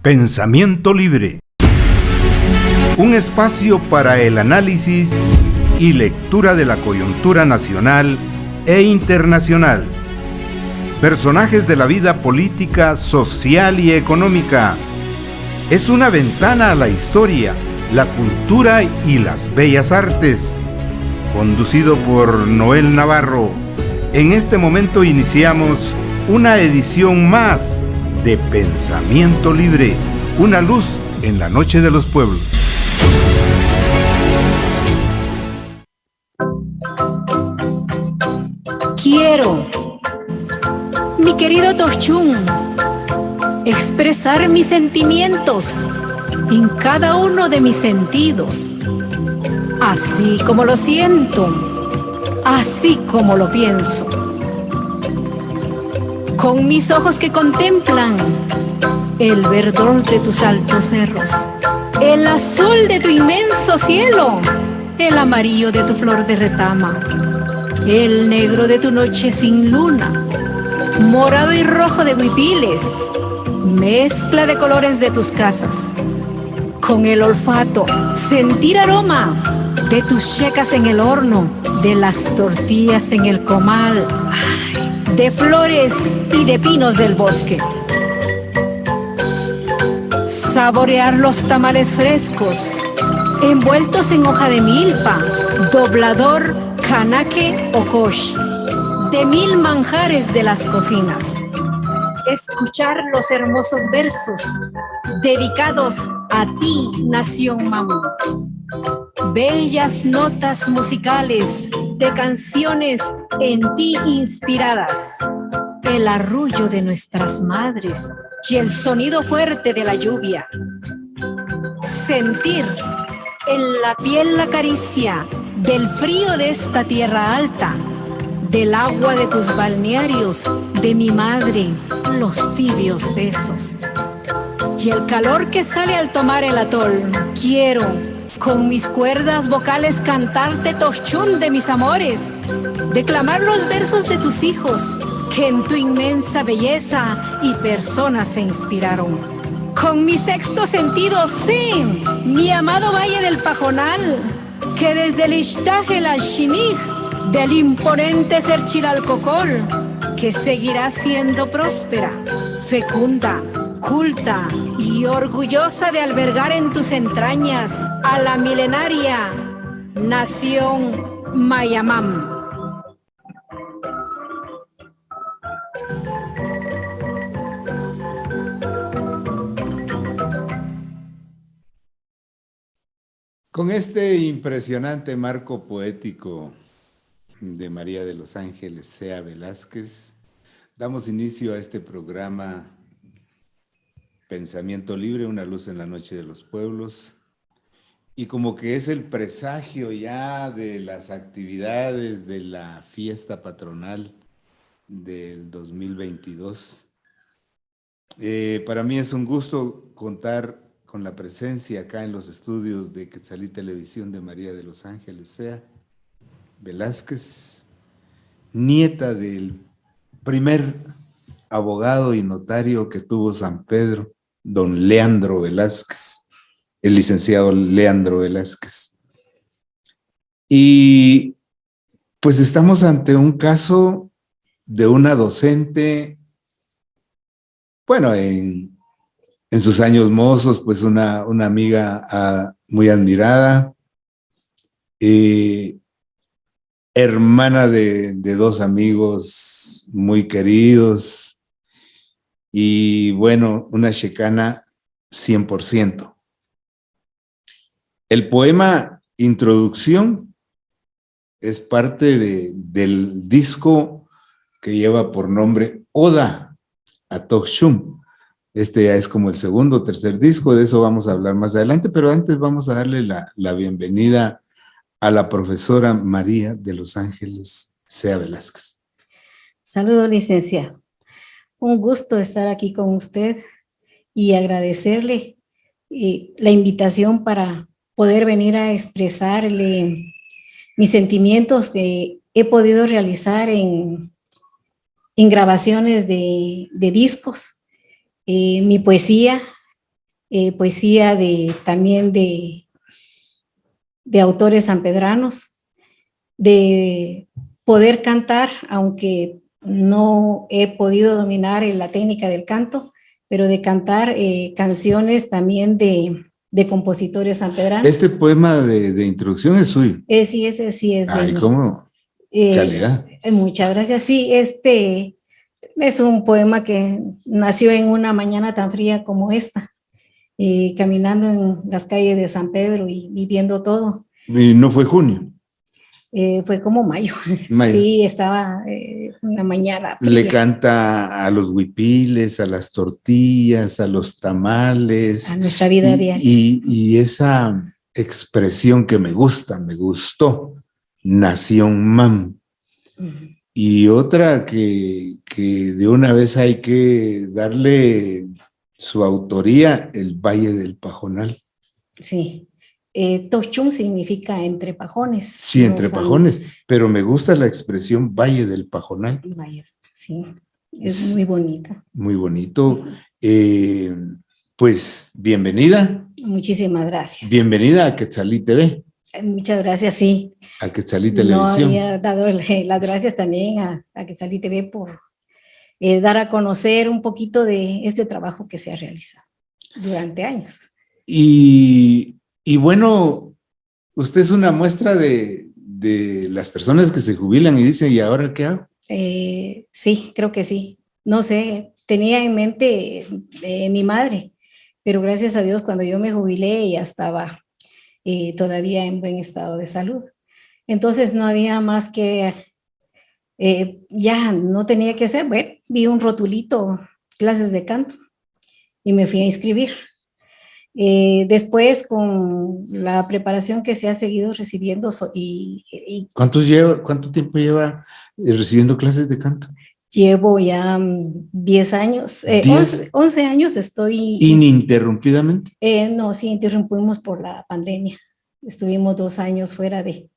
Pensamiento Libre. Un espacio para el análisis y lectura de la coyuntura nacional e internacional. Personajes de la vida política, social y económica. Es una ventana a la historia, la cultura y las bellas artes. Conducido por Noel Navarro. En este momento iniciamos una edición más de Pensamiento Libre, una luz en la noche de los pueblos. Quiero, mi querido Toshchun, expresar mis sentimientos en cada uno de mis sentidos, así como lo siento, así como lo pienso. Con mis ojos que contemplan el verdor de tus altos cerros, el azul de tu inmenso cielo, el amarillo de tu flor de retama, el negro de tu noche sin luna, morado y rojo de huipiles, mezcla de colores de tus casas. Con el olfato, sentir aroma de tus checas en el horno, de las tortillas en el comal, de flores y de pinos del bosque. Saborear los tamales frescos, envueltos en hoja de milpa, doblador, canaque o cosh, de mil manjares de las cocinas. Escuchar los hermosos versos dedicados a ti, nación mamú. Bellas notas musicales de canciones en ti inspiradas, el arrullo de nuestras madres y el sonido fuerte de la lluvia. Sentir en la piel la caricia del frío de esta tierra alta, del agua de tus balnearios, de mi madre, los tibios besos y el calor que sale al tomar el atol. Quiero con mis cuerdas vocales cantarte Toshchun de mis amores, declamar los versos de tus hijos que en tu inmensa belleza y persona se inspiraron. Con mi sexto sentido, sí, mi amado Valle del Pajonal, que desde el Ixtájel al Xinig, del imponente Serchilalcocol, que seguirá siendo próspera, fecunda, culta y orgullosa de albergar en tus entrañas a la milenaria nación Mayamam. Con este impresionante marco poético de María de los Ángeles Sea Velázquez, damos inicio a este programa Pensamiento Libre, una luz en la noche de los pueblos, y como que es el presagio ya de las actividades de la fiesta patronal del 2022. Para mí es un gusto contar con la presencia acá en los estudios de Quetzalí Televisión de María de los Ángeles Sea Velázquez, nieta del primer abogado y notario que tuvo San Pedro, don Leandro Velázquez, el licenciado Leandro Velázquez. Y pues estamos ante un caso de una docente, bueno, en sus años mozos, pues una amiga muy admirada, hermana de dos amigos muy queridos, y bueno, una checana 100%. El poema Introducción es parte del disco que lleva por nombre Oda a Toshchun. Este ya es como el segundo o tercer disco, de eso vamos a hablar más adelante, pero antes vamos a darle la bienvenida a la profesora María de los Ángeles Sea Velázquez. Saludos, licenciado. Un gusto estar aquí con usted y agradecerle la invitación para poder venir a expresarle mis sentimientos que he podido realizar en grabaciones de discos, mi poesía poesía también de autores sanpedranos, de poder cantar, aunque no he podido dominar la técnica del canto, pero de cantar canciones también de compositores sanpedranos. Este poema de introducción es suyo. Sí, ese sí es. Ay, ¿cómo? Calidad. Muchas gracias. Sí, este es un poema que nació en una mañana tan fría como esta, caminando en las calles de San Pedro y viendo todo. ¿Y no fue junio? Fue como mayo. Sí, estaba una mañana fría. Le canta a los huipiles, a las tortillas, a los tamales. A nuestra vida diaria. Y esa expresión que me gustó, Nación Mam. Y otra que de una vez hay que darle su autoría, el Valle del Pajonal. Sí. Tochum significa entre pajones. Sí, entre pajones, pero me gusta la expresión Valle del Pajonal. Valle, sí, es muy bonita. Muy bonito. Pues, bienvenida. Muchísimas gracias. Bienvenida a Quetzalí TV. Muchas gracias, sí. A Quetzalí Televisión. No había dado las gracias también a Quetzalí TV por dar a conocer un poquito de este trabajo que se ha realizado durante años. Y bueno, usted es una muestra de las personas que se jubilan y dicen, ¿y ahora qué hago? Sí, creo que sí. No sé, tenía en mente mi madre, pero gracias a Dios cuando yo me jubilé ella estaba todavía en buen estado de salud. Entonces no había más que, ya no tenía que hacer. Bueno, vi un rotulito, clases de canto, y me fui a inscribir. Después, con la preparación que se ha seguido recibiendo. ¿Cuánto tiempo lleva recibiendo clases de canto? Llevo ya 10 años, 11 años estoy. ¿Ininterrumpidamente? No, sí, interrumpimos por la pandemia. Estuvimos 2 años fuera de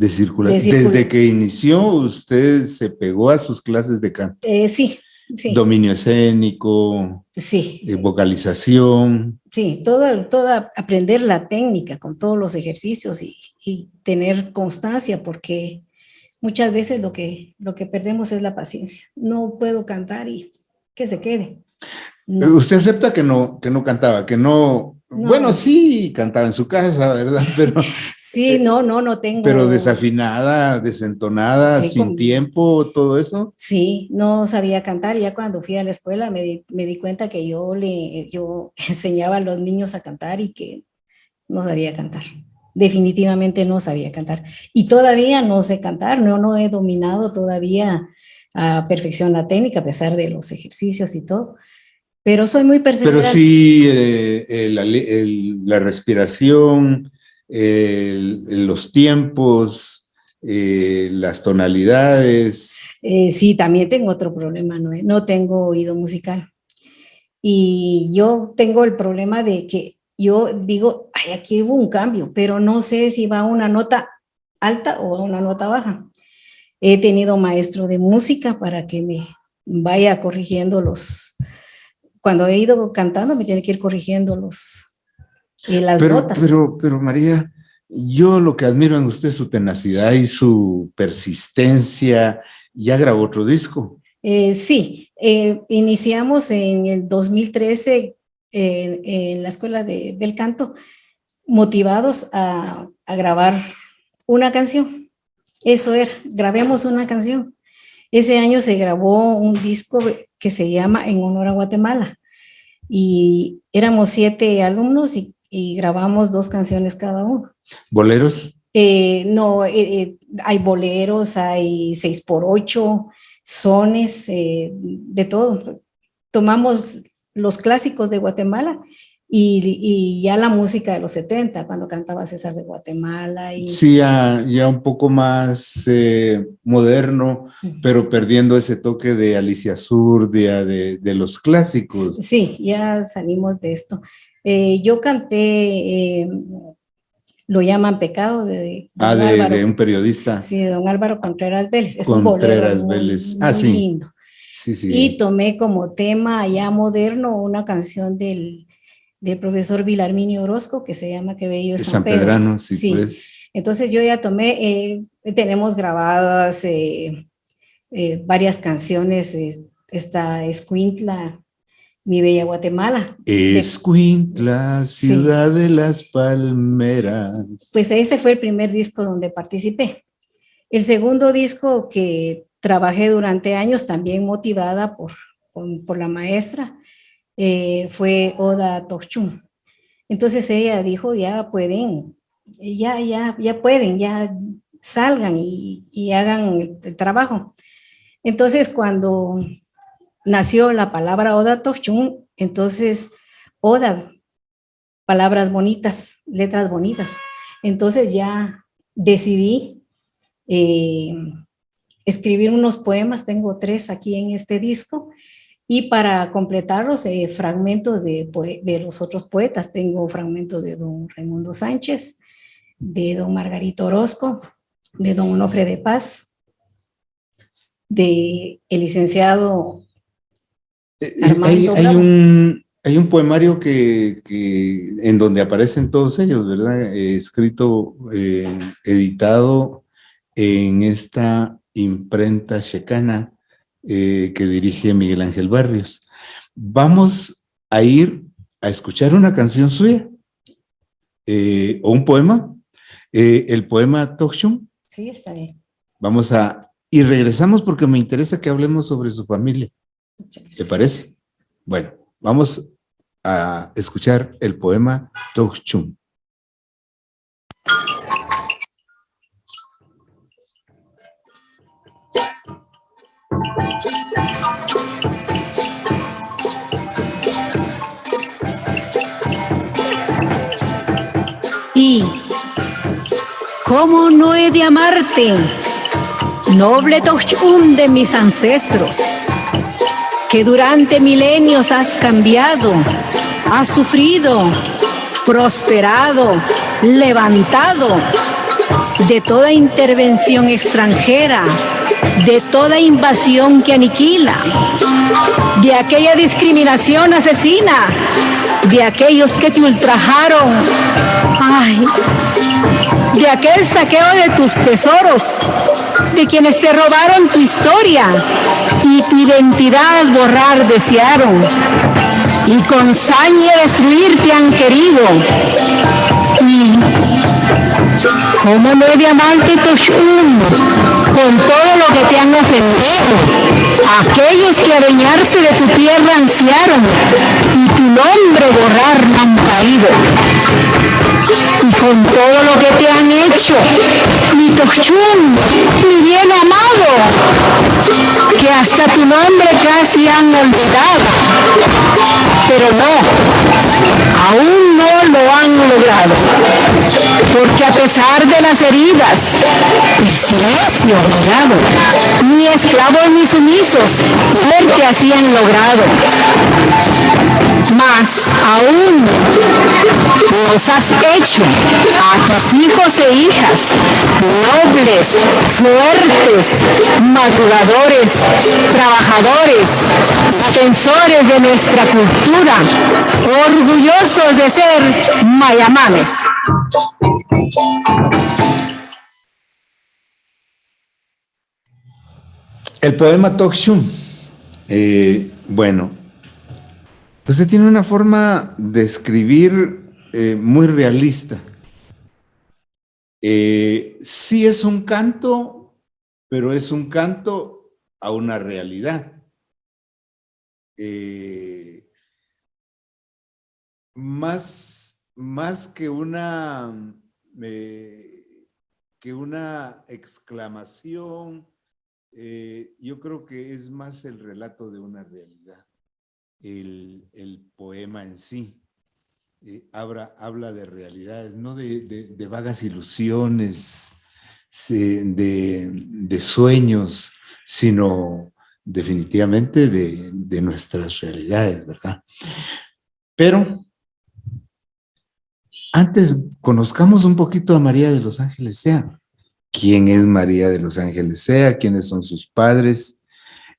circular. Desde que inició, usted se pegó a sus clases de canto. Sí. Sí. Dominio escénico, sí. Vocalización. Sí, toda aprender la técnica con todos los ejercicios y tener constancia, porque muchas veces lo que perdemos es la paciencia. No puedo cantar y que se quede. No. ¿Usted acepta que no cantaba, que no? Bueno, sí, cantaba en su casa, ¿verdad? Pero sí, no tengo. Pero desafinada, desentonada, sin tiempo, todo eso. Sí, no sabía cantar. Ya cuando fui a la escuela me di cuenta que yo enseñaba a los niños a cantar y que no sabía cantar. Definitivamente no sabía cantar. Y todavía no sé cantar, no he dominado todavía a perfección la técnica, a pesar de los ejercicios y todo. Pero soy muy perseverante. Pero sí, la respiración, los tiempos, las tonalidades. Sí, también tengo otro problema, no tengo oído musical. Y yo tengo el problema de que yo digo, ay, aquí hubo un cambio, pero no sé si va a una nota alta o a una nota baja. He tenido maestro de música para que me vaya corrigiendo cuando he ido cantando me tiene que ir corrigiendo las notas. Pero María, yo lo que admiro en usted es su tenacidad y su persistencia. ¿Ya grabó otro disco? Sí, iniciamos en el 2013 en la escuela de Bel Canto, motivados a grabar una canción. Eso era, grabemos una canción. Ese año se grabó un disco que se llama En Honor a Guatemala, y éramos 7 alumnos y grabamos 2 canciones cada uno. ¿Boleros? No, hay boleros, hay 6x8, sones, de todo. Tomamos los clásicos de Guatemala y ya la música de los 70, cuando cantaba César de Guatemala. Sí, ya un poco más moderno, pero perdiendo ese toque de Alicia Zurdia, de los clásicos. Sí, ya salimos de esto. Yo canté, lo llaman Pecado, de un periodista. Sí, de don Álvaro Contreras Vélez. Es Contreras un bolero Vélez. muy lindo. Sí. Y tomé como tema ya moderno una canción del del profesor Vilarminio Orozco, que se llama Qué bello es San Pedrano, sí, sí. Pues. Entonces yo ya tomé, tenemos grabadas varias canciones, esta Escuintla, Mi Bella Guatemala. Escuintla, ciudad de las palmeras. Pues ese fue el primer disco donde participé. El segundo disco que trabajé durante años, también motivada por la maestra, fue Oda Tokchun. Entonces ella dijo, ya pueden, ya salgan y hagan el trabajo. Entonces cuando nació la palabra Oda Tokchun, entonces Oda, palabras bonitas, letras bonitas. Entonces ya decidí escribir unos poemas, tengo 3 aquí en este disco, y para completarlos, fragmentos de los otros poetas. Tengo fragmentos de don Raimundo Sánchez, de don Margarito Orozco, de don Onofre de Paz, de el licenciado Armando hay un poemario en donde aparecen todos ellos, ¿verdad? Escrito, editado en esta imprenta checana que dirige Miguel Ángel Barrios. Vamos a ir a escuchar una canción suya, o un poema, el poema Tokchun. Sí, está bien. Y regresamos porque me interesa que hablemos sobre su familia. ¿Te parece? Bueno, vamos a escuchar el poema Tokchun. Y ¿cómo no he de amarte, noble Tokchun de mis ancestros, que durante milenios has cambiado, has sufrido, prosperado, levantado de toda intervención extranjera, de toda invasión que aniquila, de aquella discriminación asesina, de aquellos que te ultrajaron, ay, de aquel saqueo de tus tesoros, de quienes te robaron tu historia y tu identidad borrar desearon, y con saña destruirte han querido. Y ¿cómo no he de amarte, Tokchun, con todo lo que te han ofendido? Aquellos que adueñarse de tu tierra ansiaron y tu nombre borrar no han caído. Y con todo lo que te han hecho, mi Tokchun, mi bien amado, que hasta tu nombre casi han olvidado. Pero no, aún no lo han logrado, porque a pesar de las heridas, el silencio obligado, ni esclavos ni sumisos, porque así han logrado. Mas aún los has hecho a tus hijos e hijas nobles, fuertes, madrugadores, trabajadores, defensores de nuestra cultura, orgullosos de ser mayamames. El poema Tokchun, bueno, pues tiene una forma de escribir muy realista. Sí es un canto, pero es un canto a una realidad. Más que una exclamación, yo creo que es más el relato de una realidad, el poema en sí. Habla de realidades, no de vagas ilusiones, de sueños, sino definitivamente de nuestras realidades, ¿verdad? Pero antes conozcamos un poquito a María de los Ángeles Sea. ¿Quién es María de los Ángeles Sea? ¿Quiénes son sus padres?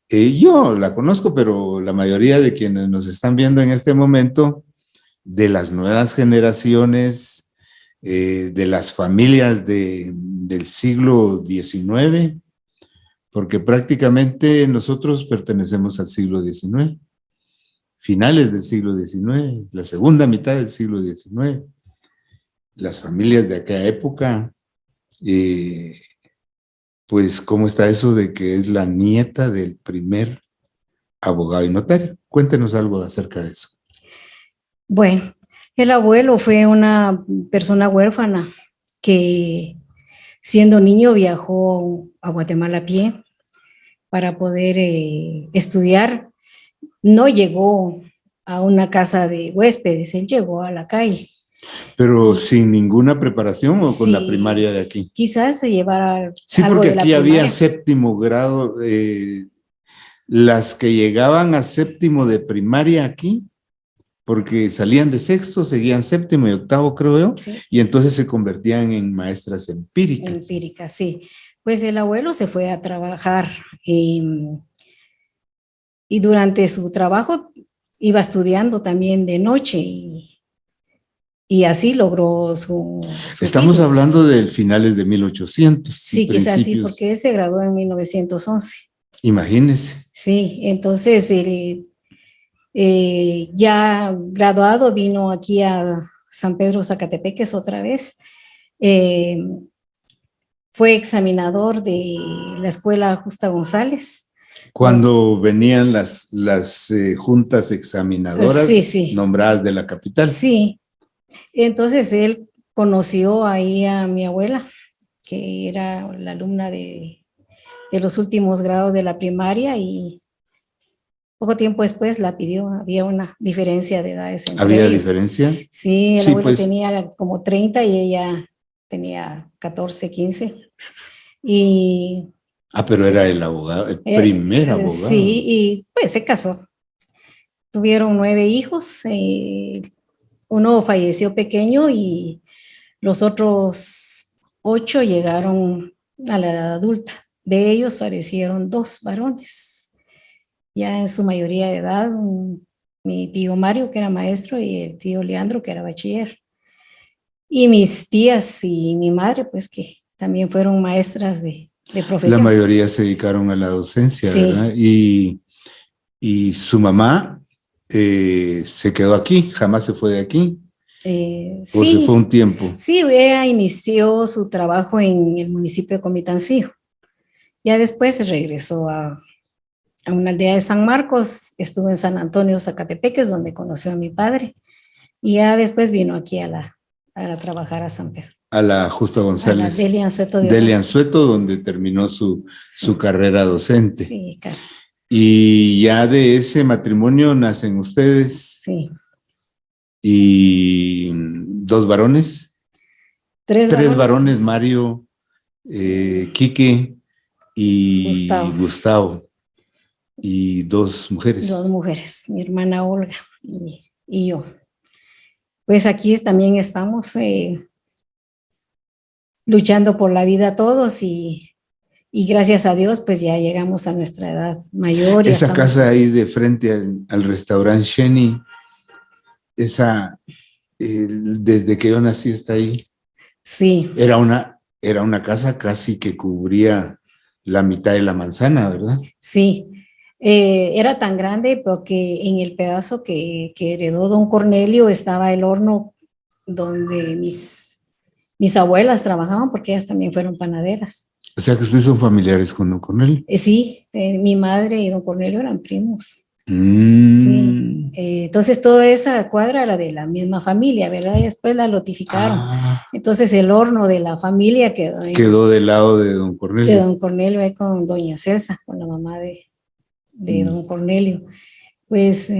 Yo la conozco, pero la mayoría de quienes nos están viendo en este momento de las nuevas generaciones, de las familias del siglo XIX, porque prácticamente nosotros pertenecemos al siglo XIX, finales del siglo XIX, la segunda mitad del siglo XIX. Las familias de aquella época, pues, ¿cómo está eso de que es la nieta del primer abogado y notario? Cuéntenos algo acerca de eso. Bueno, el abuelo fue una persona huérfana que siendo niño viajó a Guatemala a pie para poder estudiar. No llegó a una casa de huéspedes, él llegó a la calle. Pero sin ninguna preparación o con la primaria de aquí. Quizás se llevara sí, algo porque de la aquí había primaria. séptimo grado, las que llegaban a séptimo de primaria aquí, porque salían de sexto, seguían séptimo y octavo, creo yo, Sí. Y entonces se convertían en maestras empíricas. Empíricas, sí. Pues el abuelo se fue a trabajar y durante su trabajo iba estudiando también de noche y así logró su Estamos título. hablando de finales de 1800. Sí, quizás sí, porque él se graduó en 1911. Imagínese. Sí, entonces ya graduado vino aquí a San Pedro Zacatepeques otra vez. Fue examinador de la escuela Justa González. Cuando venían las juntas examinadoras sí. nombradas de la capital. Sí, entonces él conoció ahí a mi abuela, que era la alumna de los últimos grados de la primaria y poco tiempo después la pidió. Había una diferencia de edades entre ¿Había ellos. diferencia? Sí, el abuelo pues, tenía como 30 y ella tenía 14, 15. Y pero era el abogado, el primer abogado. Sí, y pues se casó. Tuvieron 9 hijos. Uno falleció pequeño y los otros 8 llegaron a la edad adulta. De ellos fallecieron 2 varones, ya en su mayoría de edad, mi tío Mario, que era maestro, y el tío Leandro, que era bachiller. Y mis tías y mi madre, pues que también fueron maestras de profesión. La mayoría se dedicaron a la docencia, sí. ¿verdad? Y su mamá se quedó aquí, jamás se fue de aquí. ¿O se fue un tiempo? Sí, ella inició su trabajo en el municipio de Comitancillo. Ya después se regresó a una aldea de San Marcos, estuvo en San Antonio, Zacatepeques, donde conoció a mi padre. Y ya después vino aquí a trabajar a San Pedro. A la Justa González. A la Delia Anzueto. Delia Anzueto, donde terminó su carrera docente. Sí, casi. Y ya de ese matrimonio nacen ustedes. Sí. ¿Y 2 varones? 3 varones, Mario, Quique y Gustavo. Y 2 mujeres. 2 mujeres, mi hermana Olga y yo. Pues aquí también estamos luchando por la vida todos y gracias a Dios pues ya llegamos a nuestra edad mayor. Esa casa ahí de frente al restaurante Sheni, esa, desde que yo nací está ahí. Sí. Era una casa casi que cubría la mitad de la manzana, ¿verdad? Sí. Era tan grande porque en el pedazo que heredó don Cornelio estaba el horno donde mis abuelas trabajaban, porque ellas también fueron panaderas. O sea que ustedes son familiares con don Cornelio. Sí, mi madre y don Cornelio eran primos. Sí. Entonces toda esa cuadra era de la misma familia, ¿verdad? Y después la lotificaron. Entonces el horno de la familia quedó del lado de don Cornelio. De don Cornelio, ahí con doña César, con la mamá de don Cornelio. Pues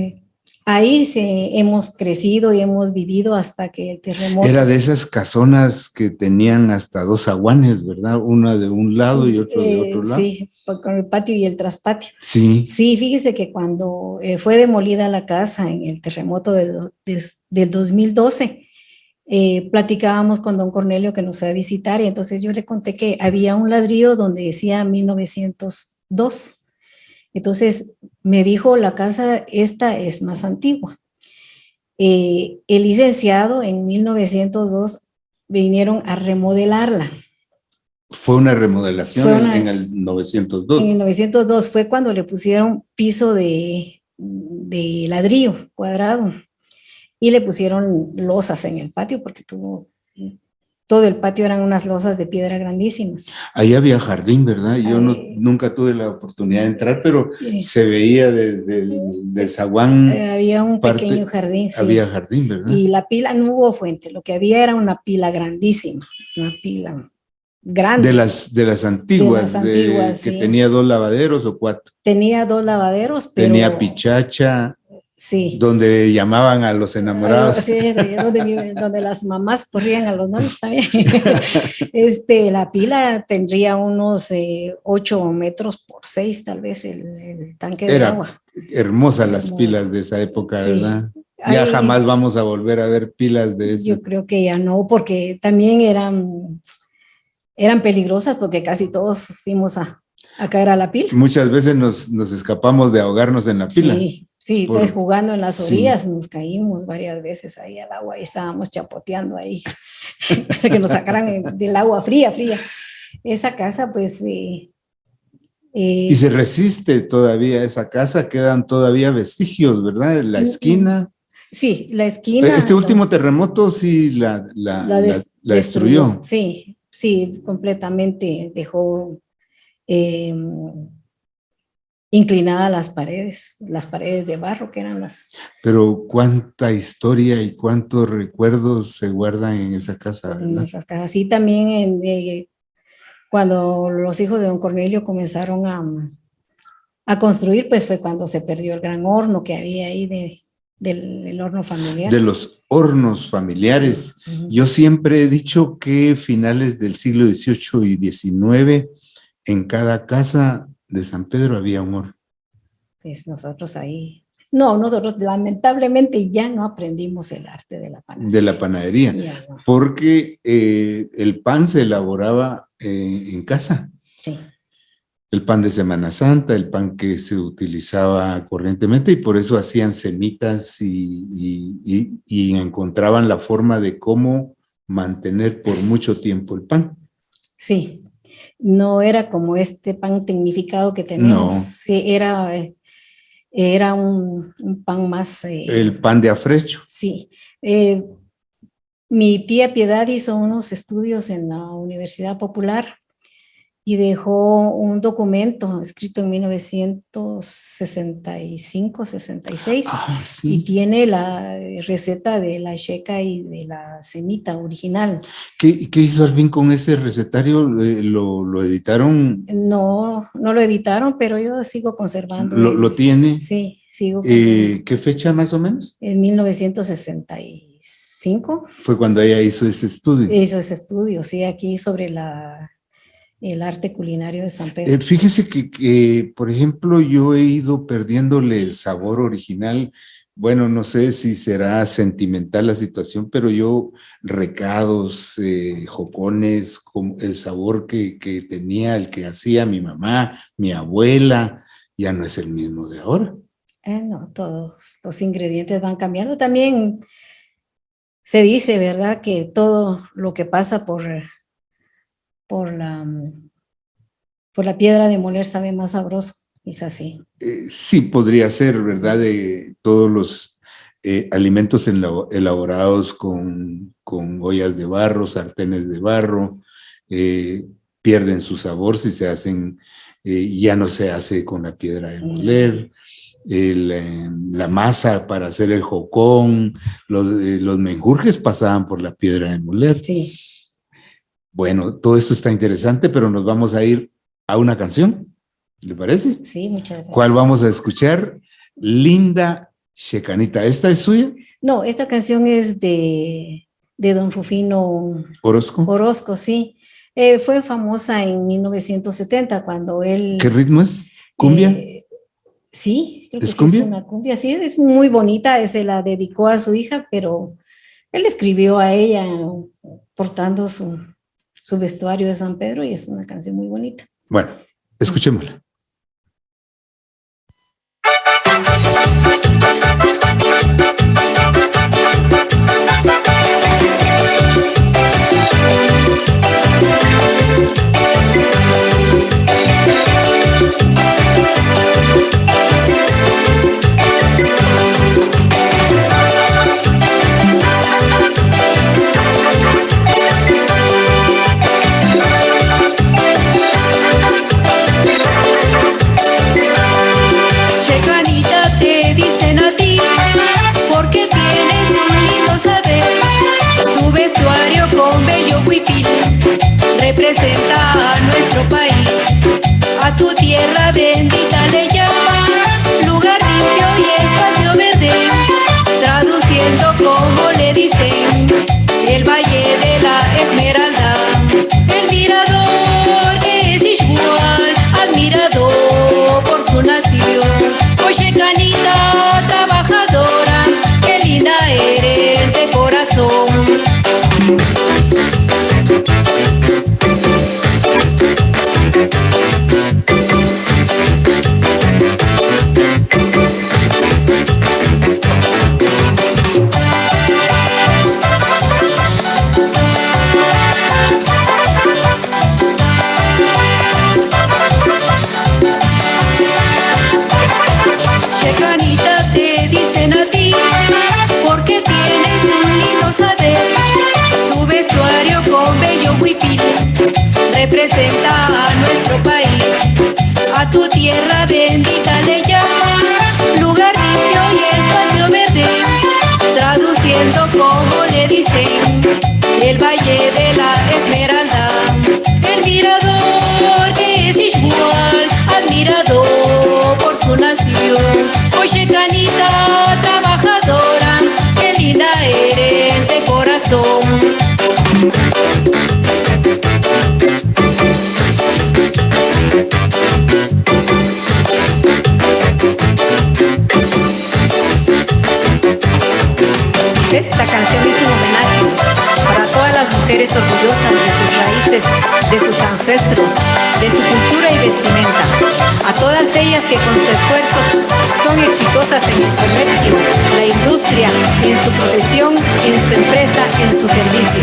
ahí hemos crecido y hemos vivido hasta que el terremoto. Era de esas casonas que tenían hasta 2 zaguanes, ¿verdad? Una de un lado y otro de otro lado. Sí, con el patio y el traspatio. Sí. Sí, fíjese que cuando fue demolida la casa en el terremoto del 2012, platicábamos con don Cornelio, que nos fue a visitar, y entonces yo le conté que había un ladrillo donde decía 1902. Entonces me dijo, la casa esta es más antigua. El licenciado en 1902 vinieron a remodelarla. Fue una remodelación en el 902. En el 902 fue cuando le pusieron piso de ladrillo cuadrado y le pusieron losas en el patio porque todo el patio eran unas losas de piedra grandísimas. Ahí había jardín, ¿verdad? Yo nunca tuve la oportunidad de entrar, pero se veía desde el zaguán. Había un pequeño jardín, sí. Había jardín, ¿verdad? Y la pila, no hubo fuente, lo que había era una pila grandísima, una pila grande. De las antiguas, que sí. Tenía 2 lavaderos o 4. Tenía 2 lavaderos, pero... Tenía pichacha. Sí. Donde llamaban a los enamorados. Sí, donde las mamás corrían a los novios también. La pila tendría unos 8 metros por 6, tal vez, el tanque de agua. Hermosas las pilas de esa época, sí. ¿Verdad? Ya jamás vamos a volver a ver pilas de eso. Yo creo que ya no, porque también eran peligrosas, porque casi todos fuimos a caer a la pila. Muchas veces nos escapamos de ahogarnos en la pila. Sí, pues jugando en las orillas nos caímos varias veces ahí al agua y estábamos chapoteando ahí para que nos sacaran del agua fría. Esa casa, pues... y se resiste todavía esa casa, quedan todavía vestigios, ¿verdad? En la esquina. Sí, la esquina. Este último terremoto sí la destruyó. Sí, completamente dejó... inclinada las paredes de barro que eran las... Pero cuánta historia y cuántos recuerdos se guardan en esa casa, ¿verdad? En esas casas. Sí, también cuando los hijos de don Cornelio comenzaron a construir, pues fue cuando se perdió el gran horno que había ahí del horno familiar. De los hornos familiares. Yo siempre he dicho que finales del siglo XVIII y XIX, en cada casa de San Pedro había un horno. Pues nosotros ahí... No, nosotros lamentablemente ya no aprendimos el arte de la panadería. De la panadería, no. Porque el pan se elaboraba en casa. Sí. El pan de Semana Santa, el pan que se utilizaba corrientemente, y por eso hacían semitas y encontraban la forma de cómo mantener por mucho tiempo el pan. Sí. No era como este pan tecnificado que tenemos. No. Sí, era un pan más... el pan de afrecho. Sí. Mi tía Piedad hizo unos estudios en la Universidad Popular y dejó un documento escrito en 1965-66 sí. Y tiene la receta de la checa y de la semita original. ¿Qué hizo Alvin con ese recetario? ¿Lo editaron? No lo editaron, pero yo sigo conservando. ¿Lo tiene? Sí, sigo conservando. ¿Qué fecha más o menos? En 1965. Fue cuando ella hizo ese estudio. Hizo ese estudio, sí, aquí sobre el arte culinario de San Pedro. Fíjese que, por ejemplo, yo he ido perdiéndole el sabor original. Bueno, no sé si será sentimental la situación, pero yo recados, jocones, como el sabor que tenía, el que hacía mi mamá, mi abuela, ya no es el mismo de ahora. No, todos los ingredientes van cambiando. También se dice, ¿verdad?, que todo lo que pasa por la piedra de moler sabe más sabroso, es así. Sí, podría ser, ¿verdad? De todos los alimentos elaborados con ollas de barro, sartenes de barro, pierden su sabor si se hacen, ya no se hace con la piedra de moler. La masa para hacer el jocón, los menjurjes pasaban por la piedra de moler. Sí. Bueno, todo esto está interesante, pero nos vamos a ir a una canción, ¿le parece? Sí, muchas gracias. ¿Cuál vamos a escuchar? Linda Checanita. ¿Esta es suya? No, esta canción es de don Rufino Orozco. Orozco, sí. Fue famosa en 1970 cuando él... ¿Qué ritmo es? ¿Cumbia? Sí, creo que ¿Es cumbia? Sí, es una cumbia, sí, es muy bonita, se la dedicó a su hija, pero él escribió a ella portando su vestuario de San Pedro y es una canción muy bonita. Bueno, escuchémosla. bello huipil representa a nuestro país. A tu tierra bendita le llaman lugar limpio y espacio verde, traduciendo como le dicen el Valle de la Esmeralda. El mirador que es igual admirado por su nación. Oye, canita trabajadora, qué linda eres de corazón. Checanita te dicen a ti, porque tienes un lindo saber. Tu vestuario con bello huipil representa a nuestro país. A tu tierra bendita le llaman lugar limpio y espacio verde, traduciendo como le dicen el Valle de la Esmeralda. El mirador que es igual admirado por su nación. Oye, canita trabajadora, qué linda eres de corazón. Esta canción es un homenaje para todas las mujeres orgullosas de sus raíces, de sus ancestros, de su cultura y vestimenta. A todas ellas que con su esfuerzo son exitosas en el comercio, la industria, en su profesión, en su empresa, en su servicio.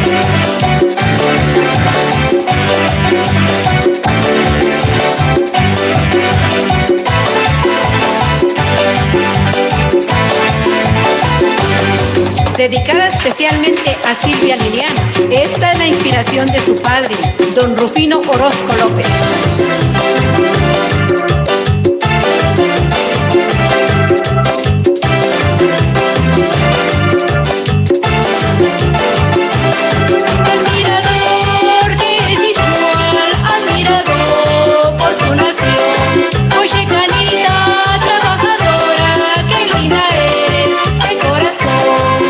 Dedicada especialmente a Silvia Liliana. Esta es la inspiración de su padre, don Rufino Orozco López. El mirador que es igual admirado por su nación. Oye, canita trabajadora, qué linda eres de corazón.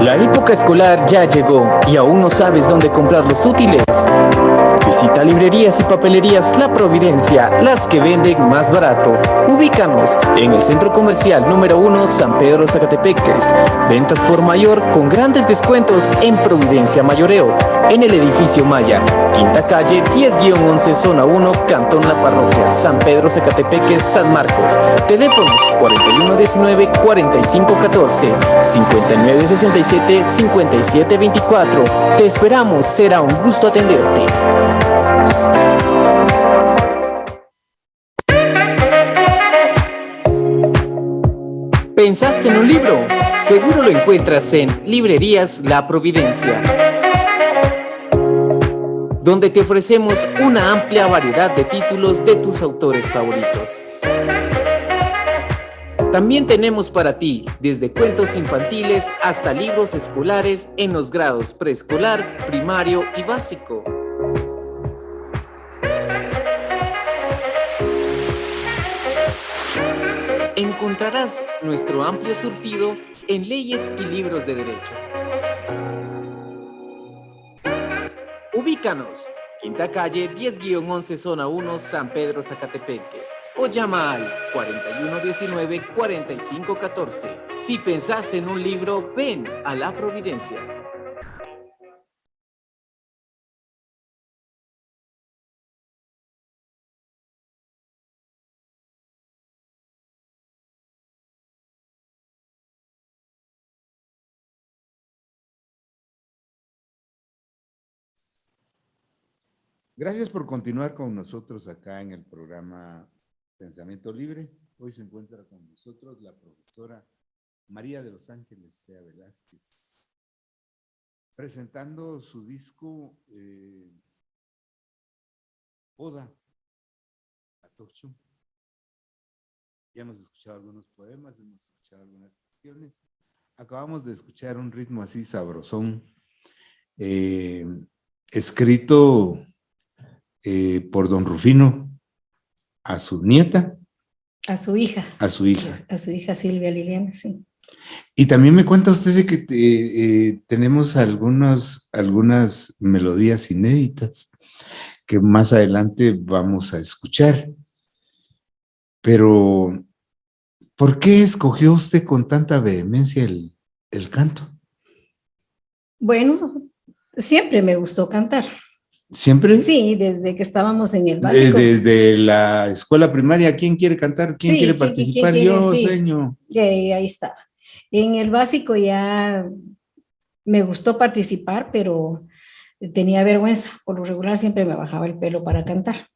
La época escolar ya llegó y aún no sabes dónde comprar los útiles. Visita librerías y papelerías La Providencia, las que venden más barato. Ubícanos en el Centro Comercial número 1 San Pedro Zacatepeques. Ventas por mayor con grandes descuentos en Providencia Mayoreo, en el edificio Maya, Quinta Calle 10-11 Zona 1, Cantón La Parroquia, San Pedro Zacatepeques, San Marcos. Teléfonos 4119-4514, 5967-5724. Te esperamos, será un gusto atenderte. ¿Pensaste en un libro? Seguro lo encuentras en Librerías La Providencia, donde te ofrecemos una amplia variedad de títulos de tus autores favoritos. También tenemos para ti desde cuentos infantiles hasta libros escolares en los grados preescolar, primario y básico. Encontrarás nuestro amplio surtido en leyes y libros de derecho. Ubícanos, Quinta Calle 10-11 Zona 1, San Pedro Zacatepeques, o llama al 4119-4514. Si pensaste en un libro, ven a La Providencia. Gracias por continuar con nosotros acá en el programa Pensamiento Libre. Hoy se encuentra con nosotros la profesora María de los Ángeles Sea Velázquez. presentando su disco Oda a Tokyo. Ya hemos escuchado algunos poemas, hemos escuchado algunas canciones. Acabamos de escuchar un ritmo así sabrosón, escrito por don Rufino a su nieta. A su hija. A su hija. A su hija Silvia Liliana, sí. Y también me cuenta usted de que tenemos algunas melodías inéditas que más adelante vamos a escuchar. Pero, ¿por qué escogió usted con tanta vehemencia el canto? Bueno, siempre me gustó cantar. ¿Siempre? Sí, desde que estábamos en el básico. Desde la escuela primaria, ¿quién quiere cantar? ¿Quién quiere participar? ¿quién quiere? Yo, Sí. sueño. Ahí está. En el básico ya me gustó participar, pero tenía vergüenza. Por lo regular siempre me bajaba el pelo para cantar.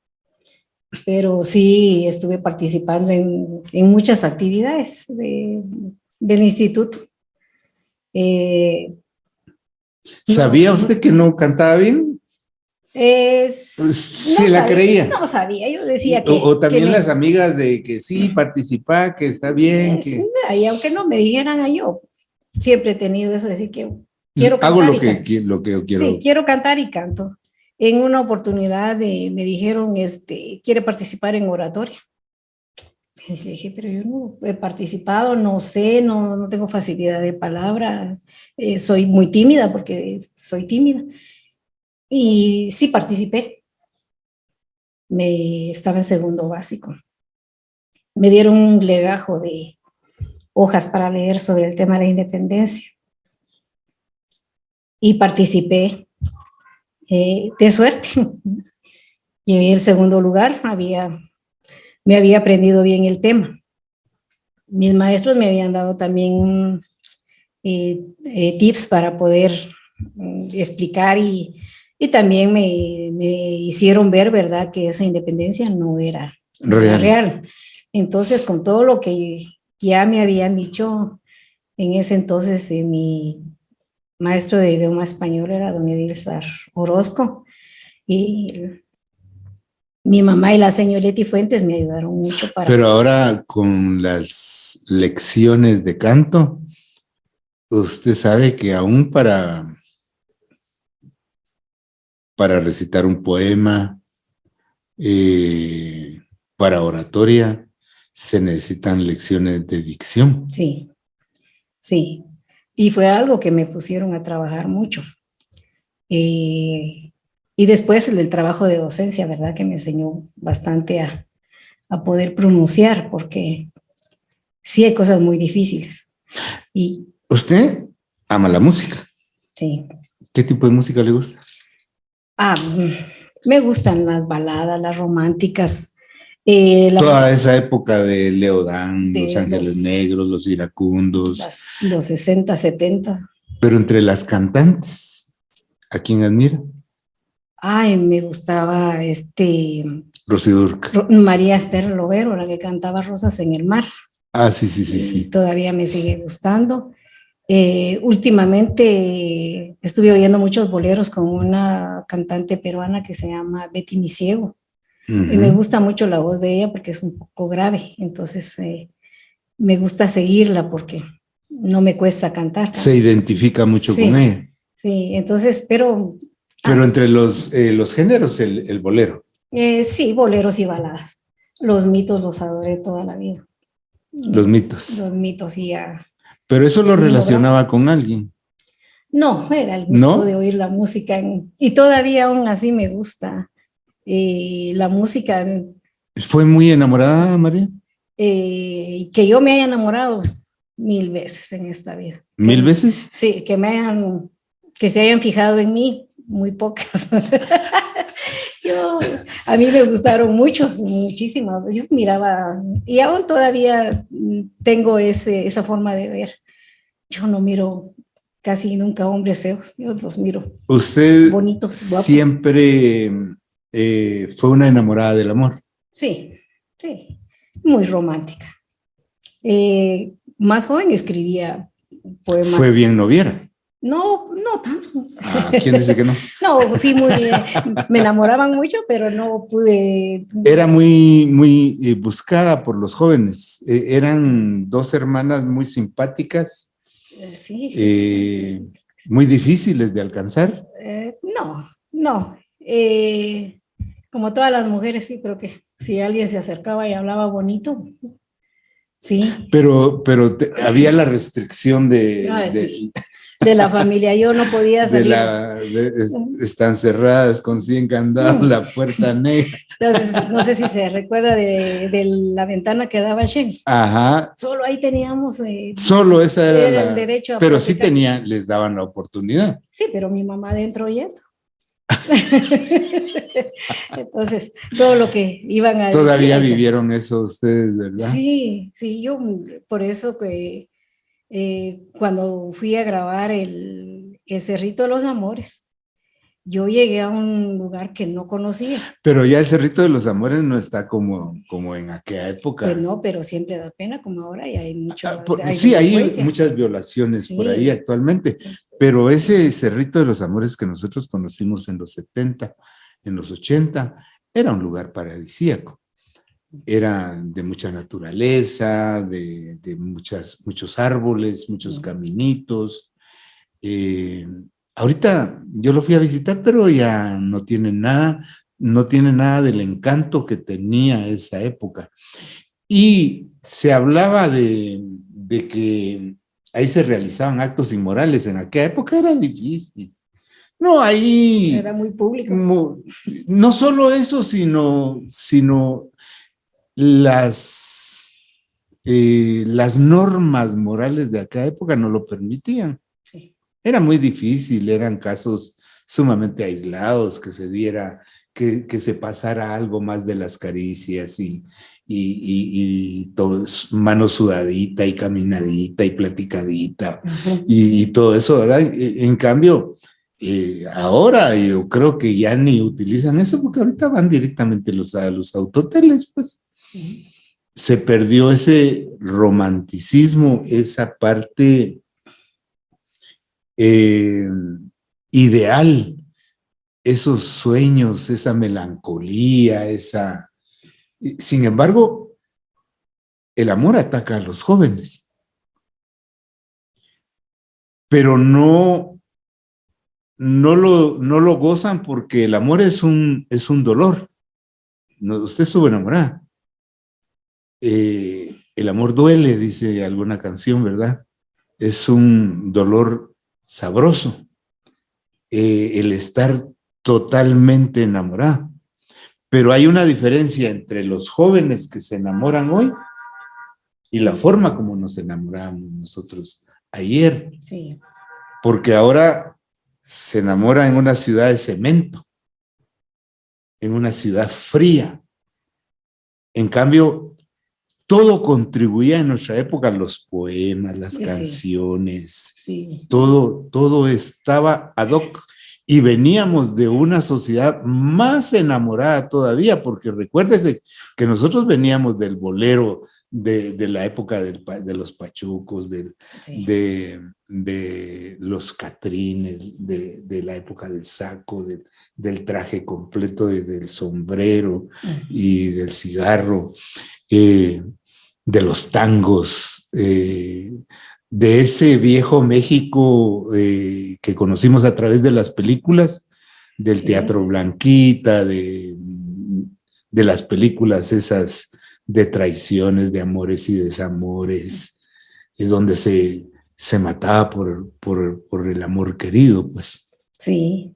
Pero sí estuve participando en muchas actividades del instituto. ¿Sabía usted que no cantaba bien? Se no la sabía, creía. No sabía, yo decía que... O también que las amigas de que sí, participa, que está bien. Y aunque no me dijeran a yo, siempre he tenido eso de decir que quiero cantar. Hago lo que yo quiero. Sí, quiero cantar y canto. En una oportunidad me dijeron, ¿quiere participar en oratoria? Y le dije, pero yo no he participado, no sé, no tengo facilidad de palabra, soy muy tímida porque soy tímida. Y sí participé. Estaba en segundo básico. Me dieron un legajo de hojas para leer sobre el tema de la independencia. Y participé. De suerte. Llevé el segundo lugar, me había aprendido bien el tema. Mis maestros me habían dado también tips para poder explicar y también me hicieron ver, ¿verdad?, que esa independencia no era real. Entonces, con todo lo que ya me habían dicho en ese entonces, mi maestro de idioma español era don Edilzar Orozco, y mi mamá y la señora Leti Fuentes me ayudaron mucho para... Pero ahora con las lecciones de canto, usted sabe que aún para recitar un poema, para oratoria, se necesitan lecciones de dicción. Sí, sí. Y fue algo que me pusieron a trabajar mucho. Y después el trabajo de docencia, ¿verdad?, que me enseñó bastante a poder pronunciar, porque sí hay cosas muy difíciles. ¿Usted ama la música? Sí. ¿Qué tipo de música le gusta? Me gustan las baladas, las románticas. Toda esa época de Leodán, Los Ángeles Negros, Los Iracundos. Los 60, 70. Pero entre las cantantes, ¿a quién admira? Me gustaba Rocío Dúrcal. María Esther Lovero, la que cantaba Rosas en el Mar. Sí. Todavía me sigue gustando. Últimamente estuve oyendo muchos boleros con una cantante peruana que se llama Betty Misiego. Y me gusta mucho la voz de ella porque es un poco grave, entonces me gusta seguirla porque no me cuesta cantar. Se identifica mucho con ella. Sí, entonces, pero entre los géneros, el bolero. Sí, boleros y baladas. Los mitos los adoré toda la vida. Los mitos. Los mitos, y Pero eso lo relacionaba con alguien. No, era el gusto de oír la música y todavía aún así me gusta la música. ¿Fue muy enamorada, María? Que yo me haya enamorado 1000 veces en esta vida. ¿1000 veces? Sí, que se hayan fijado en mí, muy pocas. A mí me gustaron muchísimas. Yo miraba, y aún todavía tengo esa forma de ver. Yo no miro casi nunca hombres feos, yo los miro. ¿Usted bonitos, guapos. Siempre fue una enamorada del amor? Sí, muy romántica. Más joven escribía poemas. ¿Fue bien noviera? No, no tanto. Ah, ¿quién dice que no? No, fui muy, me enamoraban mucho, pero no pude. Era muy, muy buscada por los jóvenes. Eran dos hermanas muy simpáticas, Sí, eh, muy difíciles de alcanzar. no, no. Como todas las mujeres, sí, creo que si alguien se acercaba y hablaba bonito, sí. Pero había la restricción Sí. De la familia, yo no podía salir. Están cerradas con 100 candados, la puerta negra. Entonces, no sé si se recuerda de la ventana que daba Shen. Ajá. Solo ahí teníamos. Solo esa era el derecho a pero practicar. sí les daban la oportunidad. Sí, pero mi mamá adentro oyendo. Entonces, todo lo que iban a Todavía decir, vivieron eso ustedes, ¿verdad? Sí, sí, yo por eso que cuando fui a grabar el Cerrito de los Amores, yo llegué a un lugar que no conocía. Pero ya el Cerrito de los Amores no está como en aquella época. Pues no, pero siempre da pena como ahora y hay mucho. Sí, hay muchas violaciones por ahí actualmente, pero ese Cerrito de los Amores que nosotros conocimos en los 70, en los 80, era un lugar paradisíaco. Era de mucha naturaleza, de muchos árboles, muchos caminitos. Ahorita yo lo fui a visitar, pero ya no tiene nada del encanto que tenía esa época. Y se hablaba de que ahí se realizaban actos inmorales. En aquella época era difícil. No, ahí... Era muy público. No solo eso, sino las normas morales de aquella época no lo permitían. Sí. Era muy difícil, eran casos sumamente aislados, que se diera, que se pasara algo más de las caricias y todo, mano sudadita y caminadita y platicadita y todo eso, ¿verdad? En cambio, ahora yo creo que ya ni utilizan eso porque ahorita van directamente a los autoteles, pues. Se perdió ese romanticismo, esa parte ideal, esos sueños, esa melancolía, Sin embargo, el amor ataca a los jóvenes, pero no lo gozan porque el amor es un dolor. Usted estuvo enamorada. El amor duele, dice alguna canción, ¿verdad? Es un dolor sabroso. El estar totalmente enamorado. Pero hay una diferencia entre los jóvenes que se enamoran hoy y la forma como nos enamoramos nosotros ayer. Sí. Porque ahora se enamora en una ciudad de cemento, en una ciudad fría. En cambio, todo contribuía en nuestra época, los poemas, las canciones, todo estaba ad hoc. Y veníamos de una sociedad más enamorada todavía, porque recuérdese que nosotros veníamos del bolero, de la época de los pachucos, de los catrines, de la época del saco, del traje completo, del sombrero y del cigarro, de los tangos, de ese viejo México que conocimos a través de las películas, del Teatro Blanquita, de las películas esas de traiciones, de amores y desamores, donde se mataba por el amor querido, pues. Sí.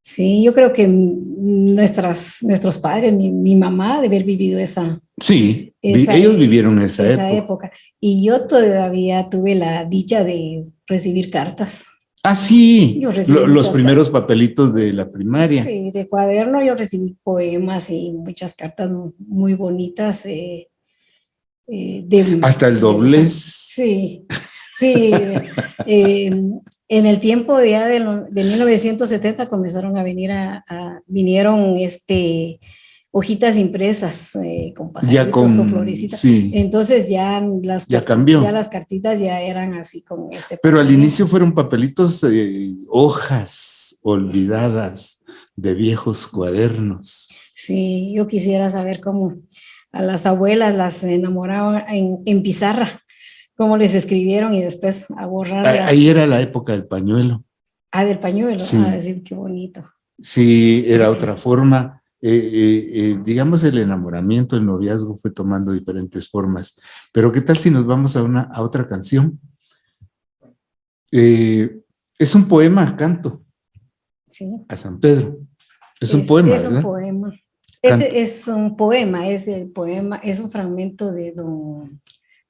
Sí, yo creo que nuestros padres, mi mamá, de haber vivido esa. Sí, ellos vivieron esa época. Y yo todavía tuve la dicha de recibir cartas. Ah, sí, los primeros papelitos de la primaria. Sí, de cuaderno yo recibí poemas y muchas cartas muy bonitas. Hasta el doblez. Sí, sí. En el tiempo ya de 1970 comenzaron a venir vinieron hojitas impresas con Ya pajaritos, con florecitas. sí, Entonces ya ya cambió. ya las cartitas ya eran así con este Pero al papel. inicio fueron papelitos, hojas olvidadas de viejos cuadernos. Sí, yo quisiera saber cómo a las abuelas las enamoraban en pizarra, cómo les escribieron y después a borrarla. Ahí era la época del pañuelo. Ah, del pañuelo. Sí. Ah, sí, qué bonito. Sí, era otra forma. Digamos, el enamoramiento, el noviazgo fue tomando diferentes formas. Pero ¿qué tal si nos vamos a otra canción? Es un poema, canto Sí. a San Pedro. Es un poema, Es un ¿verdad? poema. Canto. Es un poema, es un fragmento del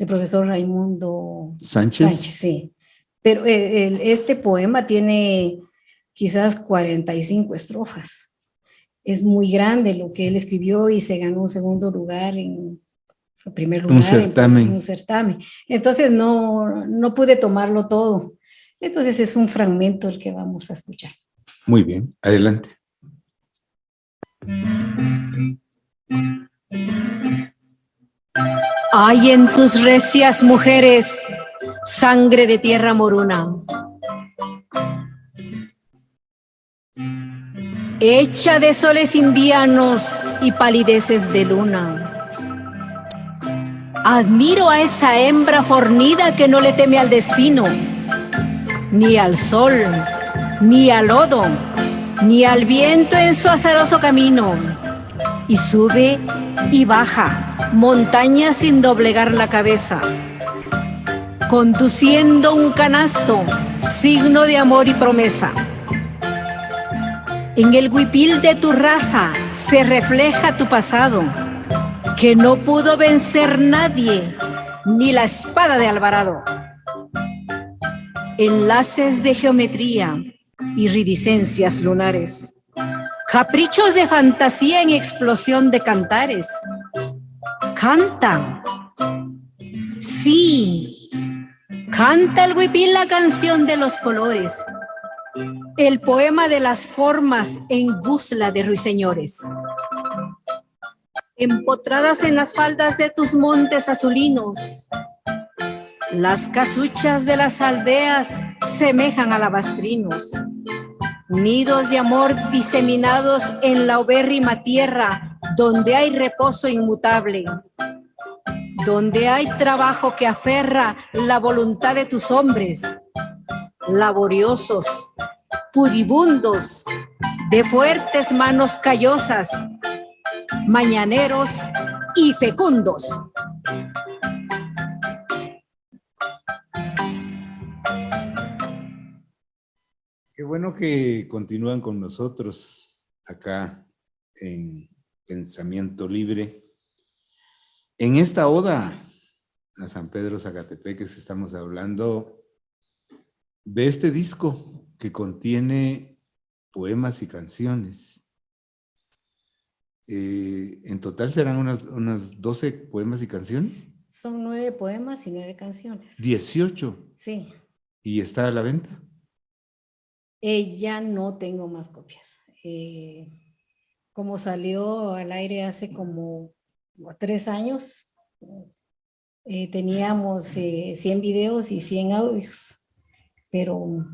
profesor Raimundo Sánchez. sí. Pero este poema tiene quizás 45 estrofas. Es muy grande lo que él escribió y se ganó un segundo lugar primer lugar Un certamen. en un certamen. Entonces no pude tomarlo todo. Entonces es un fragmento el que vamos a escuchar. Muy bien, adelante. Hay en tus recias mujeres sangre de tierra moruna, hecha de soles indianos y palideces de luna. Admiro a esa hembra fornida que no le teme al destino, ni al sol, ni al lodo, ni al viento en su azaroso camino, y sube y baja montañas sin doblegar la cabeza, conduciendo un canasto, signo de amor y promesa. En el huipil de tu raza se refleja tu pasado, que no pudo vencer nadie, ni la espada de Alvarado. Enlaces de geometría, iridiscencias lunares, caprichos de fantasía en explosión de cantares. Canta, sí, canta el huipil la canción de los colores, el poema de las formas en gusla de ruiseñores. Empotradas en las faldas de tus montes azulinos, las casuchas de las aldeas semejan alabastrinos, nidos de amor diseminados en la ubérrima tierra, donde hay reposo inmutable, donde hay trabajo que aferra la voluntad de tus hombres, laboriosos, pudibundos, de fuertes manos callosas, mañaneros y fecundos. Qué bueno que continúan con nosotros acá en Pensamiento Libre. En esta oda a San Pedro Zacatepeques estamos hablando de este disco que contiene poemas y canciones. En total serán unas 12 poemas y canciones. Son 9 poemas y 9 canciones. 18. Sí. ¿Y está a la venta? Ya no tengo más copias. Como salió al aire hace como 3 años, teníamos 100 videos y 100 audios, pero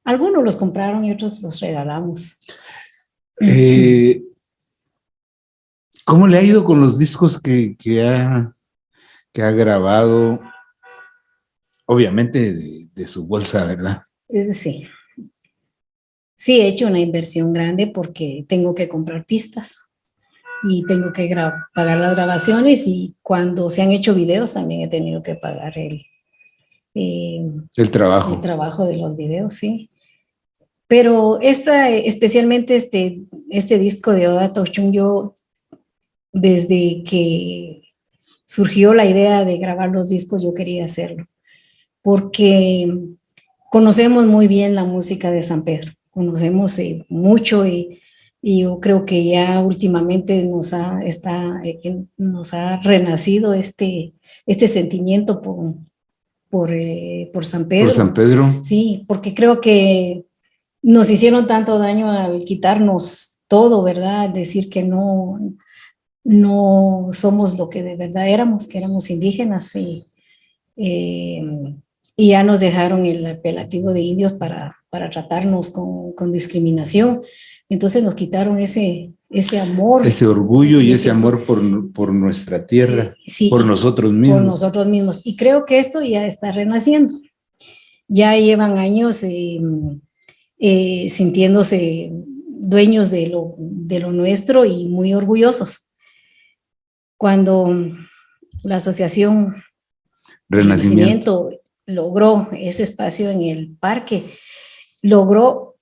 algunos los compraron y otros los regalamos. ¿Cómo le ha ido con los discos que ha grabado? Obviamente de su bolsa, ¿verdad? Sí. Sí, he hecho una inversión grande porque tengo que comprar pistas y tengo que pagar las grabaciones, y cuando se han hecho videos también he tenido que pagar el trabajo de los videos, sí. Pero especialmente este disco de Oda Tochun, yo desde que surgió la idea de grabar los discos yo quería hacerlo, porque conocemos muy bien la música de San Pedro, conocemos mucho, y yo creo que ya últimamente nos ha renacido este sentimiento por San Pedro. Por San Pedro. Sí, porque creo que nos hicieron tanto daño al quitarnos todo, ¿verdad? Decir que no somos lo que de verdad éramos, que éramos indígenas eh, y ya nos dejaron el apelativo de indios para tratarnos con discriminación. Entonces nos quitaron ese amor. Ese orgullo y ese amor por nuestra tierra, sí, por nosotros mismos. Por nosotros mismos. Y creo que esto ya está renaciendo. Ya llevan años sintiéndose dueños de lo nuestro y muy orgullosos. Cuando la asociación Renacimiento logró ese espacio en el parque, logró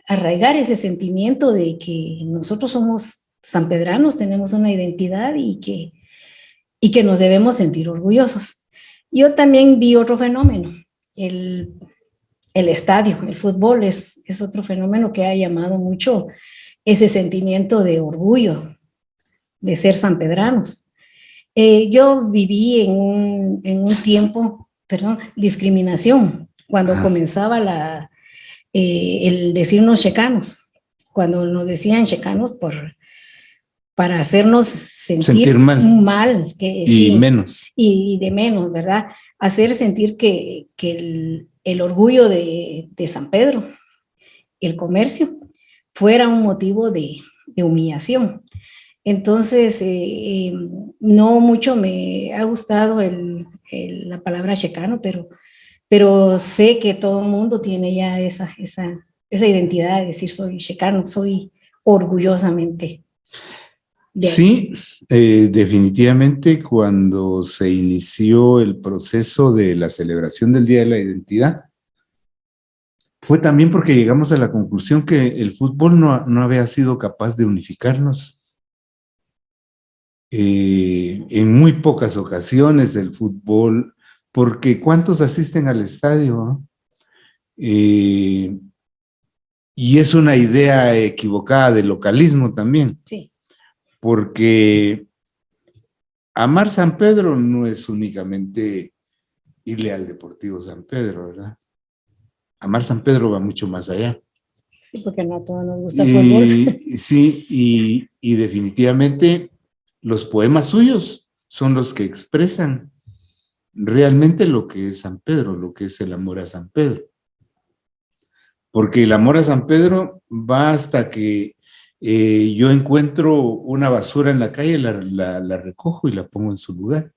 arraigar ese sentimiento de que nosotros somos sanpedranos, tenemos una identidad y que nos debemos sentir orgullosos. Yo también vi otro fenómeno, el estadio, el fútbol es otro fenómeno que ha llamado mucho ese sentimiento de orgullo, de ser sanpedranos. Yo viví en un tiempo, discriminación, cuando comenzaba el decirnos checanos, cuando nos decían checanos para hacernos sentir mal y sí, menos. Y de menos, ¿verdad? Hacer sentir que el orgullo de San Pedro, el comercio, fuera un motivo de humillación. Entonces, no mucho me ha gustado la palabra checano, pero sé que todo el mundo tiene ya esa identidad de decir soy checano, soy orgullosamente. Sí, definitivamente cuando se inició el proceso de la celebración del Día de la Identidad, fue también porque llegamos a la conclusión que el fútbol no había sido capaz de unificarnos. En muy pocas ocasiones el fútbol, porque ¿cuántos asisten al estadio? Y es una idea equivocada de localismo también. Sí. Porque amar San Pedro no es únicamente irle al Deportivo San Pedro, ¿verdad? Amar San Pedro va mucho más allá. Sí, porque no a todos nos gusta el fútbol. Sí, y definitivamente los poemas suyos son los que expresan realmente lo que es San Pedro, lo que es el amor a San Pedro. Porque el amor a San Pedro va hasta que yo encuentro una basura en la calle, la recojo y la pongo en su lugar.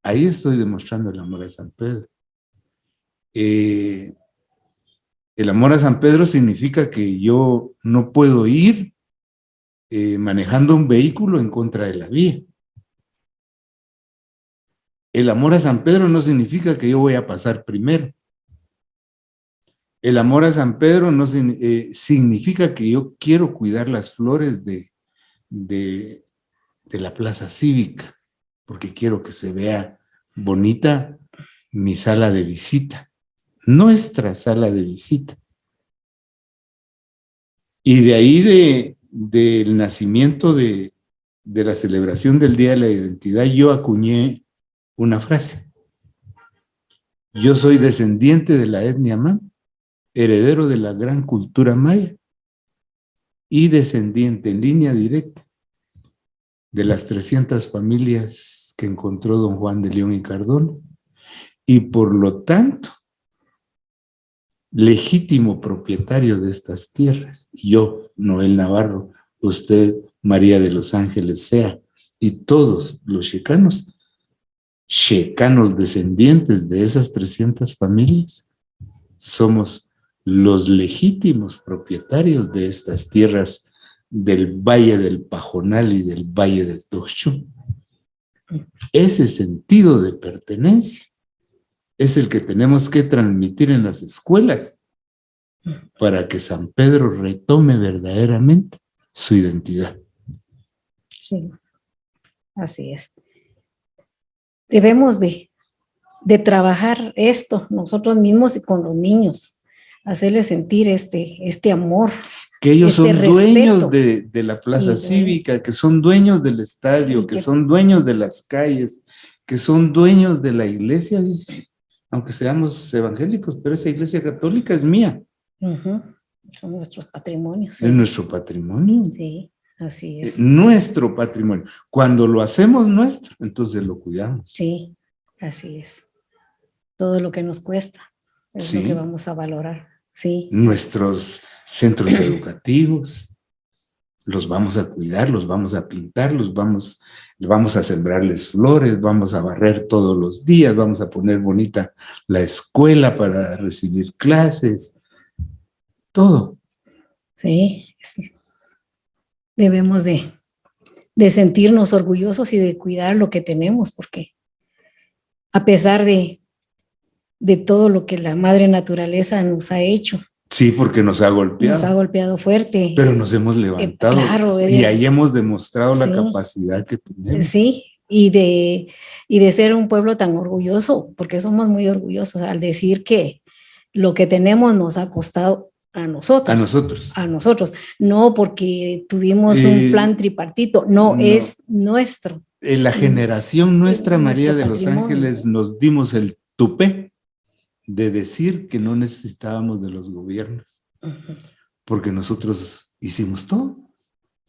Ahí estoy demostrando el amor a San Pedro. El amor a San Pedro significa que yo no puedo ir manejando un vehículo en contra de la vía. El amor a San Pedro no significa que yo voy a pasar primero. El amor a San Pedro no significa que yo quiero cuidar las flores de la plaza cívica, porque quiero que se vea bonita mi sala de visita, nuestra sala de visita. Y de ahí del nacimiento de la celebración del Día de la Identidad, yo acuñé una frase. Yo soy descendiente de la etnia Mam, heredero de la gran cultura maya y descendiente en línea directa de las 300 familias que encontró don Juan de León y Cardona, y por lo tanto, legítimo propietario de estas tierras. Yo, Noel Navarro, usted, María de los Ángeles Sea, y todos los checanos descendientes de esas 300 familias, somos los legítimos propietarios de estas tierras del Valle del Pajonal y del Valle del Toxchú. Ese sentido de pertenencia es el que tenemos que transmitir en las escuelas para que San Pedro retome verdaderamente su identidad. Sí, así es. Debemos de trabajar esto nosotros mismos y con los niños, hacerles sentir este amor. Que ellos son dueños de la plaza cívica, que son dueños del estadio, que son dueños de las calles, que son dueños de la iglesia, aunque seamos evangélicos, pero esa iglesia católica es mía. Son nuestros patrimonios. Es nuestro patrimonio. Sí, así es. Nuestro patrimonio. Cuando lo hacemos nuestro, entonces lo cuidamos. Sí, así es. Todo lo que nos cuesta es lo que vamos a valorar. Sí. Nuestros centros educativos, los vamos a cuidar, los vamos a pintar, vamos a sembrarles flores, vamos a barrer todos los días, vamos a poner bonita la escuela para recibir clases, todo. Sí, debemos de sentirnos orgullosos y de cuidar lo que tenemos, porque a pesar de todo lo que la madre naturaleza nos ha hecho. Sí, porque nos ha golpeado. Nos ha golpeado fuerte. Pero nos hemos levantado. Claro, y ahí hemos demostrado la capacidad que tenemos. Sí, y de ser un pueblo tan orgulloso, porque somos muy orgullosos al decir que lo que tenemos nos ha costado a nosotros. A nosotros. A nosotros. No porque tuvimos un plan tripartito, no, es nuestro. En la generación nuestra, María de los Ángeles, nos dimos el tupé de decir que no necesitábamos de los gobiernos, porque nosotros hicimos todo.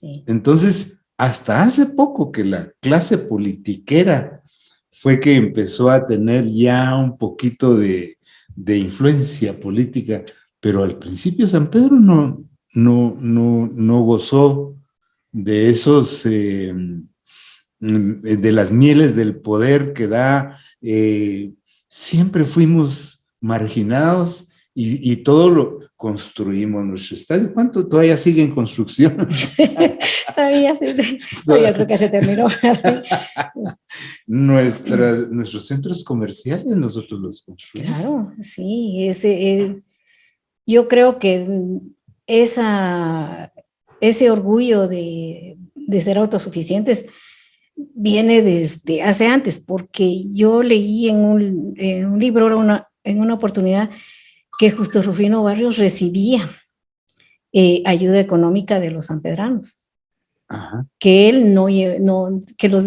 Sí. Entonces, hasta hace poco que la clase politiquera fue que empezó a tener ya un poquito de influencia política, pero al principio San Pedro no gozó de esos, de las mieles del poder que da. Siempre fuimos marginados y todo lo construimos. Nuestro estadio, ¿cuánto todavía sigue en construcción? Todavía sí, todavía creo que se terminó. Nuestros centros comerciales nosotros los construimos. Claro, sí, yo creo que ese orgullo de ser autosuficientes viene desde hace antes, porque yo leí en un libro, en una oportunidad, que Justo Rufino Barrios recibía ayuda económica de los sanpedranos. Ajá. Que él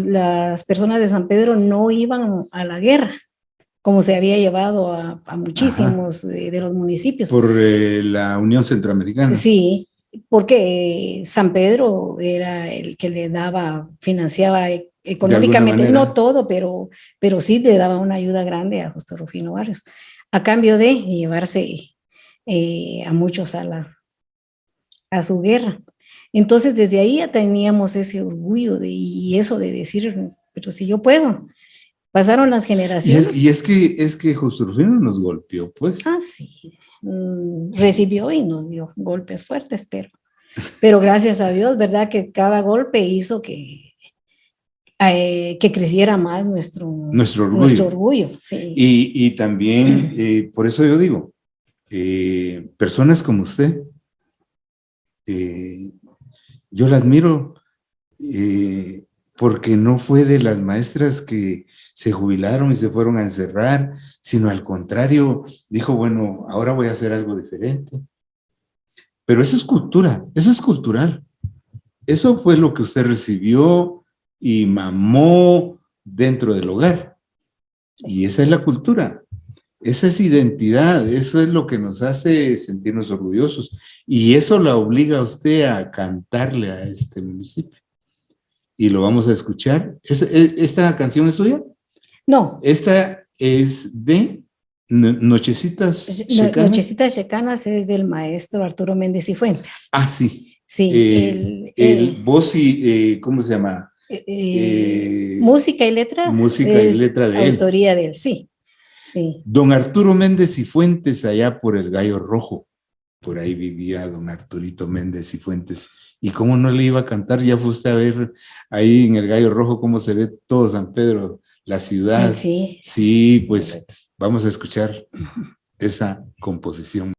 las personas de San Pedro no iban a la guerra, como se había llevado a muchísimos de los municipios. Por la Unión Centroamericana. Sí, porque San Pedro era el que le financiaba económicamente, no todo, pero sí le daba una ayuda grande a Justo Rufino Barrios, a cambio de llevarse a muchos a su guerra. Entonces, desde ahí ya teníamos ese orgullo y eso de decir, pero si yo puedo. Pasaron las generaciones. Y es que Justo Rufino nos golpeó, pues. Ah, sí. Recibió y nos dio golpes fuertes, pero gracias a Dios, ¿verdad? Que cada golpe hizo que creciera más nuestro orgullo. Sí. Y también, por eso yo digo, personas como usted, yo la admiro porque no fue de las maestras que se jubilaron y se fueron a encerrar, sino al contrario, dijo, bueno, ahora voy a hacer algo diferente. Pero eso es cultura, eso es cultural. Eso fue lo que usted recibió y mamó dentro del hogar. Y esa es la cultura, esa es identidad, eso es lo que nos hace sentirnos orgullosos. Y eso la obliga a usted a cantarle a este municipio. Y lo vamos a escuchar. ¿Esta canción es suya? No. Esta es de Nochecitas Checanas. Nochecitas Checanas es del maestro Arturo Méndez y Fuentes. Ah, sí. Sí. Voz y, ¿cómo se llama? Música y letra. Música y letra de él. Autoría de él, sí. Don Arturo Méndez y Fuentes, allá por el Gallo Rojo. Por ahí vivía don Arturito Méndez y Fuentes. ¿Y cómo no le iba a cantar? Ya fue usted a ver ahí en el Gallo Rojo cómo se ve todo San Pedro, la ciudad. Sí. Sí, pues vamos a escuchar esa composición.